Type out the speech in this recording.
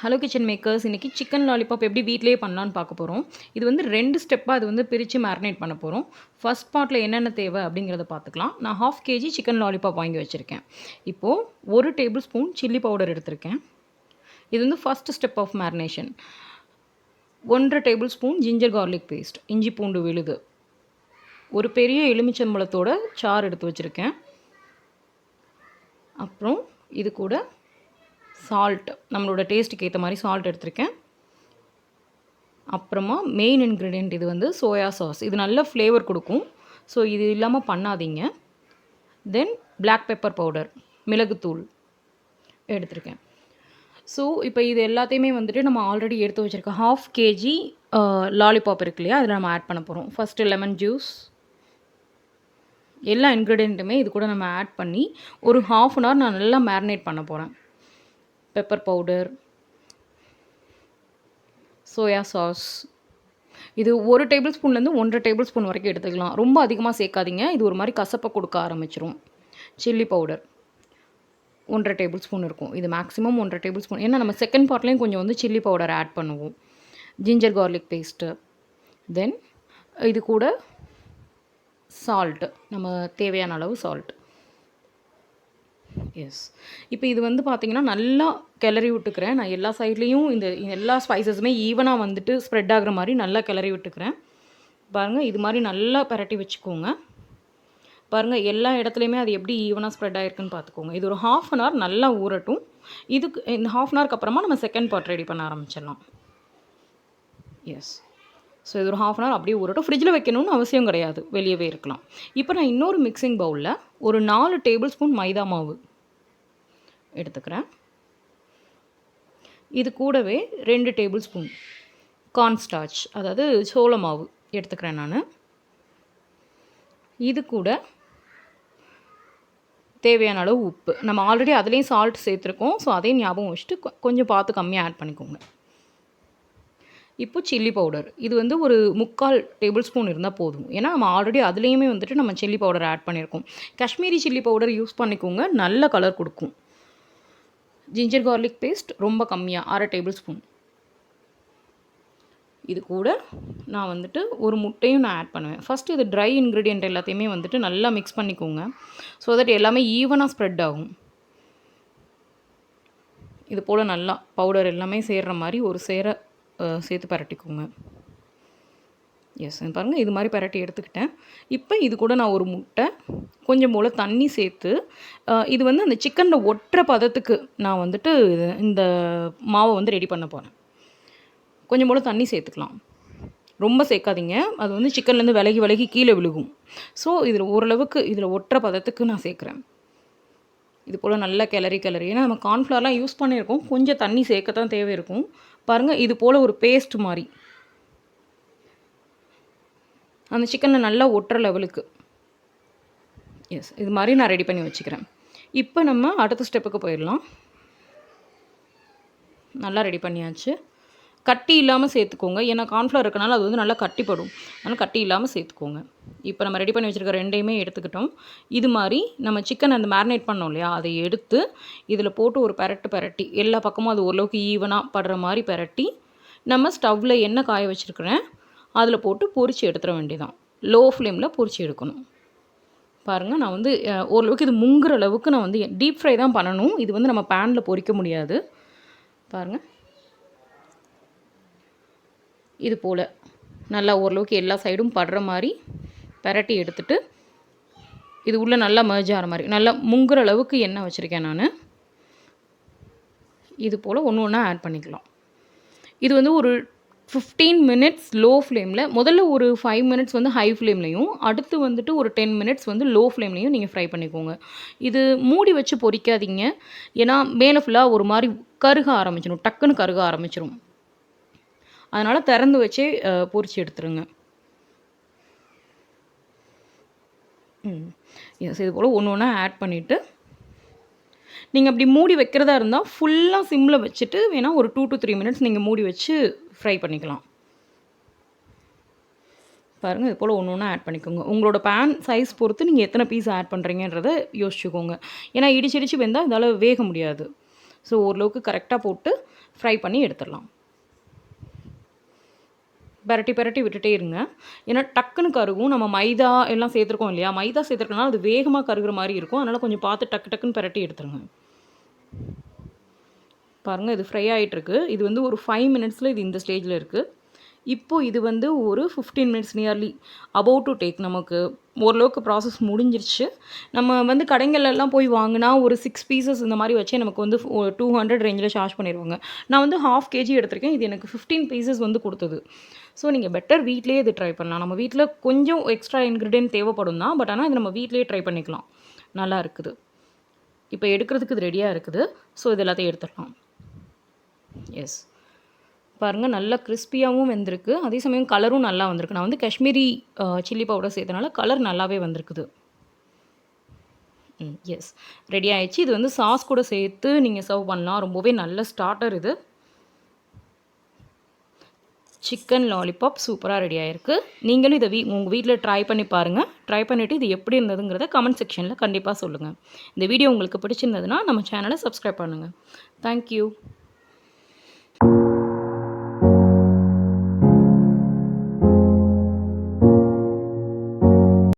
Hello kitchen makers இன்றைக்கி chicken lollipop எப்படி வீட்டிலேயே பண்ணலான்னு பார்க்க போகிறோம். இது வந்து 2 ஸ்டெப்பாக அது வந்து பிரித்து மேரினேட் பண்ண போகிறோம். ஃபர்ஸ்ட் பார்ட்டில் என்னென்ன தேவை அப்படிங்கிறத பார்த்துக்கலாம். நான் 1/2 kg சிக்கன் லாலிபாப் வாங்கி வச்சுருக்கேன். இப்போது 1 டேபிள் ஸ்பூன் சில்லி பவுடர் எடுத்திருக்கேன். இது வந்து first step of marination. 1/2 tablespoon ginger garlic paste, இஞ்சி பூண்டு விழுது. ஒரு பெரிய எலுமிச்சம்பழத்தோட சாறு எடுத்து வச்சுருக்கேன். அப்புறம் இது கூட சால்ட், நம்மளோட டேஸ்ட்டுக்கு ஏற்ற மாதிரி சால்ட் எடுத்திருக்கேன். அப்புறமா மெயின் இன்க்ரீடியண்ட் இது வந்து சோயா சாஸ். இது நல்ல ஃப்ளேவர் கொடுக்கும். ஸோ இது இல்லாமல் பண்ணாதீங்க. தென் பிளாக் பெப்பர் பவுடர், மிளகுத்தூள் எடுத்திருக்கேன். ஸோ இப்போ இது எல்லாத்தையுமே வந்துட்டு நம்ம ஆல்ரெடி எடுத்து வச்சுருக்கோம். 1/2 kg லாலிபாப் இருக்கு இல்லையா, அதில் நம்ம ஆட் பண்ண போகிறோம். ஃபஸ்ட்டு லெமன் ஜூஸ், எல்லா இன்க்ரீடியண்ட்டுமே இது கூட நம்ம ஆட் பண்ணி ஒரு 1/2 an hour நான் நல்லா மேரினேட் பண்ண போகிறேன். பெப்பர் பவுடர், சோயா சாஸ், இது 1 டேபிள் ஸ்பூன்லேருந்து 1.5 டேபிள் ஸ்பூன் வரைக்கும் எடுத்துக்கலாம். ரொம்ப அதிகமாக சேர்க்காதீங்க, இது ஒரு மாதிரி கசப்பை கொடுக்க ஆரம்பிச்சிரும். சில்லி பவுடர் 1.5 டேபிள் ஸ்பூன் இருக்கும். இது மேக்ஸிமம் 1.5 டேபிள் ஸ்பூன். ஏன்னா நம்ம செகண்ட் பார்ட்லேயும் கொஞ்சம் வந்து சில்லி பவுடர் ஆட் பண்ணுவோம். ஜிஞ்சர் கார்லிக் பேஸ்ட்டு, தென் இது கூட சால்ட்டு, நம்ம தேவையான அளவு சால்ட். எஸ், இப்போ இது வந்து பார்த்திங்கன்னா நல்லா கிளறி விட்டுக்கிறேன். நான் எல்லா சைட்லேயும் இந்த எல்லா ஸ்பைசஸுமே ஈவனாக வந்துட்டு ஸ்ப்ரெட் ஆகிற மாதிரி நல்லா கிளறி விட்டுக்கிறேன். பாருங்கள், இது மாதிரி நல்லா பரட்டி வச்சுக்கோங்க. பாருங்கள், எல்லா இடத்துலையுமே அது எப்படி ஈவனாக ஸ்ப்ரெட் ஆகிருக்குன்னு பார்த்துக்கோங்க. இது ஒரு 1/2 an hour நல்லா ஊறட்டும். இதுக்கு இந்த 1/2 an hourக்கு அப்புறமா நம்ம செகண்ட் பார்ட் ரெடி பண்ண ஆரம்பிச்சிடலாம். எஸ், ஸோ இது ஒரு 1/2 an hour அப்படியே ஊறட்டும். ஃப்ரிட்ஜில் வைக்கணும்னு அவசியம் கிடையாது, வெளியவே இருக்கலாம். இப்போ நான் இன்னொரு மிக்சிங் பவுலில் ஒரு 4 டேபிள் ஸ்பூன் மைதா மாவு எடுத்துக்கிறேன். இது கூடவே 2 டேபிள் ஸ்பூன் கார்ன்ஸ்டார்ச், அதாவது சோள மாவு எடுத்துக்கிறேன் நான். இது கூட தேவையான அளவு உப்பு. நம்ம ஆல்ரெடி அதுலேயும் சால்ட் சேர்த்துருக்கோம். ஸோ அதையும் ஞாபகம் வச்சுட்டு கொஞ்சம் பார்த்து கம்மியாக ஆட் பண்ணிக்கோங்க. இப்போ சில்லி பவுடர், இது வந்து ஒரு 3/4 டேபிள் ஸ்பூன் இருந்தால் போதும். ஏன்னா நம்ம ஆல்ரெடி அதுலேயுமே வந்துட்டு நம்ம சில்லி பவுடர் ஆட் பண்ணியிருக்கோம். காஷ்மீரி சில்லி பவுடர் யூஸ் பண்ணிக்கோங்க, நல்ல கலர் கொடுக்கும். ஜிஞ்சர் கார்லிக் பேஸ்ட் ரொம்ப கம்மியாக 1/2 டேபிள் ஸ்பூன். இது கூட நான் வந்துட்டு ஒரு முட்டையும் நான் ஆட் பண்ணுவேன். ஃபஸ்ட்டு இது ட்ரை இன்க்ரீடியண்ட் எல்லாத்தையுமே வந்துட்டு நல்லா மிக்ஸ் பண்ணிக்கோங்க. ஸோ தட் எல்லாமே ஈவனாக ஸ்ப்ரெட் ஆகும். இது போல் நல்லா பவுடர் எல்லாமே சேர்கிற மாதிரி ஒரு சேர்த்து பரட்டிக்கோங்க. எஸ், பாருங்கள், இது மாதிரி பரட்டி எடுத்துக்கிட்டேன். இப்போ இது கூட நான் ஒரு முட்டை, கொஞ்சம் போல் தண்ணி சேர்த்து, இது வந்து அந்த சிக்கனில் ஒட்டுற பதத்துக்கு நான் வந்துட்டு இந்த மாவை வந்து ரெடி பண்ண போகிறேன். கொஞ்சம் போல் தண்ணி சேர்த்துக்கலாம், ரொம்ப சேர்க்காதீங்க. அது வந்து சிக்கன்லேருந்து விலகி கீழே விழுகும். ஸோ இதில் ஓரளவுக்கு இதில் ஒட்டுற பதத்துக்கு நான் சேர்க்குறேன். இது போல் நல்லா கிளறி ஏன்னா நம்ம கார்ன்ஃப்ளவர்லாம் யூஸ் பண்ணியிருக்கோம், கொஞ்சம் தண்ணி சேர்க்கத்தான் தேவை இருக்கும். பாருங்கள், இது போல் ஒரு பேஸ்ட் மாதிரி அந்த சிக்கனில் நல்லா ஒட்டுற லெவலுக்கு. எஸ், இது மாதிரி நான் ரெடி பண்ணி வச்சுக்கிறேன். இப்போ நம்ம அடுத்த ஸ்டெப்புக்கு போயிடலாம். நல்லா ரெடி பண்ணியாச்சு. கட்டி இல்லாமல் சேர்த்துக்கோங்க, ஏன்னா கார்ன்ஃப்ளவர் இருக்கனால அது வந்து நல்லா கட்டிப்படும். அதனால் கட்டி இல்லாமல் சேர்த்துக்கோங்க. இப்போ நம்ம ரெடி பண்ணி வச்சுருக்க 2யுமே எடுத்துக்கிட்டோம். இது மாதிரி நம்ம சிக்கன் அந்த மேரினேட் பண்ணோம் இல்லையா, அதை எடுத்து இதில் போட்டு ஒரு பரட்டி எல்லா பக்கமும் அது ஓரளவுக்கு ஈவனாக படுற மாதிரி பரட்டி, நம்ம ஸ்டவ்வில் எண்ணெய் காய வச்சுருக்கிறேன், அதில் போட்டு பொரித்து எடுத்துட வேண்டியதான். லோ ஃப்ளேமில் பொரித்து எடுக்கணும். பாருங்கள், நான் வந்து ஓரளவுக்கு இது முங்குற அளவுக்கு நான் வந்து டீப் ஃப்ரை தான் பண்ணணும். இது வந்து நம்ம பேனில் பொரிக்க முடியாது. பாருங்கள், இது போல் நல்லா ஓரளவுக்கு எல்லா சைடும் படுற மாதிரி பரட்டி எடுத்துகிட்டு, இது உள்ளே நல்லா மர்ஜ் ஆகிற மாதிரி நல்லா முங்குற அளவுக்கு எண்ணெய் வச்சுருக்கேன் நான். இது போல் ஒன்று ஒன்றா ஆட் பண்ணிக்கலாம். இது வந்து ஒரு 15 minutes லோ ஃப்ளேமில், முதல்ல ஒரு 5 minutes வந்து ஹை ஃப்ளேம்லையும், அடுத்து வந்துட்டு ஒரு 10 minutes வந்து லோ ஃப்ளேம்லையும் நீங்கள் ஃப்ரை பண்ணிக்கோங்க. இது மூடி வச்சு பொரிக்காதீங்க, ஏன்னா மேலே ஃபுல்லாக ஒரு மாதிரி கருக ஆரம்பிச்சிடும், டக்குன்னு கருக ஆரம்பிச்சிடும். அதனால் திறந்து வச்சே பொரித்து எடுத்துருங்க. எஸ், இது போல் ஒன்று ஒன்றா ஆட் பண்ணிவிட்டு, நீங்கள் அப்படி மூடி வைக்கிறதா இருந்தால் ஃபுல்லாக சிம்மில் வச்சுட்டு வேணால் ஒரு 2 to 3 minutes நீங்கள் மூடி வச்சு ஃப்ரை பண்ணிக்கலாம். பாருங்கள், இது போல் ஒன்று ஒன்றா ஆட் பண்ணிக்கோங்க. உங்களோட பேன் சைஸ் பொறுத்து நீங்கள் எத்தனை பீஸ் ஆட் பண்ணுறீங்கன்றதை யோசிச்சுக்கோங்க. ஏன்னா இடிச்சு வெந்தால் இதால் வேக முடியாது. ஸோ ஓரளவுக்கு கரெக்டாக போட்டு ஃப்ரை பண்ணி எடுத்துடலாம். பரட்டி விட்டுட்டே இருங்க. ஏன்னா டக்குன்னு கருகும். நம்ம மைதா எல்லாம் சேர்த்துருக்கோம் இல்லையா? மைதா சேர்த்துருக்கனால அது வேகமாக கருகிற மாதிரி இருக்கும். அதனால் கொஞ்சம் பார்த்து டக்குன்னு பரட்டி எடுத்துருங்க. பாருங்கள், இது ஃப்ரை ஆகிட்டுருக்கு. இது வந்து ஒரு 5 மினிட்ஸில் இது இந்த ஸ்டேஜில் இருக்குது. இப்போது இது வந்து ஒரு 15 minutes nearly about to take. நமக்கு ஓரளவுக்கு ப்ராசஸ் முடிஞ்சிருச்சு. நம்ம வந்து கடைங்கள்லாம் போய் வாங்கினா ஒரு 6 பீசஸ் இந்த மாதிரி வச்சே நமக்கு வந்து 200 ரேஞ்சில் சார்ஜ் பண்ணிடுவாங்க. நான் வந்து 1/2 kg எடுத்திருக்கேன். இது எனக்கு 15 பீசஸ் வந்து கொடுத்தது. ஸோ நீங்கள் பெட்டர் வீட்லேயே இது ட்ரை பண்ணலாம். நம்ம வீட்டில் கொஞ்சம் எக்ஸ்ட்ரா இன்க்ரீடியன்ட் தேவைப்படும் தான். பட் ஆனால் இது நம்ம வீட்லேயே ட்ரை பண்ணிக்கலாம். நல்லா இருக்குது. இப்போ எடுக்கிறதுக்கு இது ரெடியாக இருக்குது. ஸோ இது எல்லாத்தையும் எடுத்துடலாம். எஸ், பாருங்கள், நல்லா கிறிஸ்பியாகவும் வெந்திருக்கு. அதே சமயம் கலரும் நல்லா வந்திருக்கு. நான் வந்து காஷ்மீரி சில்லி பவுடர் சேர்த்தனால கலர் நல்லாவே வந்திருக்குது. எஸ், ரெடி ஆயிடுச்சு. இது வந்து சாஸ் கூட சேர்த்து நீங்கள் சர்வ் பண்ணலாம். ரொம்பவே நல்ல ஸ்டார்டர் இது. சிக்கன் லாலிபாப் சூப்பராக ரெடி ஆகிருக்கு. நீங்களும் இதை உங்கள் வீட்டில் ட்ரை பண்ணி பாருங்கள். ட்ரை பண்ணிவிட்டு இது எப்படி இருந்ததுங்கிறத கமெண்ட் செக்ஷனில் கண்டிப்பாக சொல்லுங்கள். இந்த வீடியோ உங்களுக்கு பிடிச்சிருந்ததுன்னா நம்ம சேனலை சப்ஸ்கிரைப் பண்ணுங்கள். தேங்க்யூ.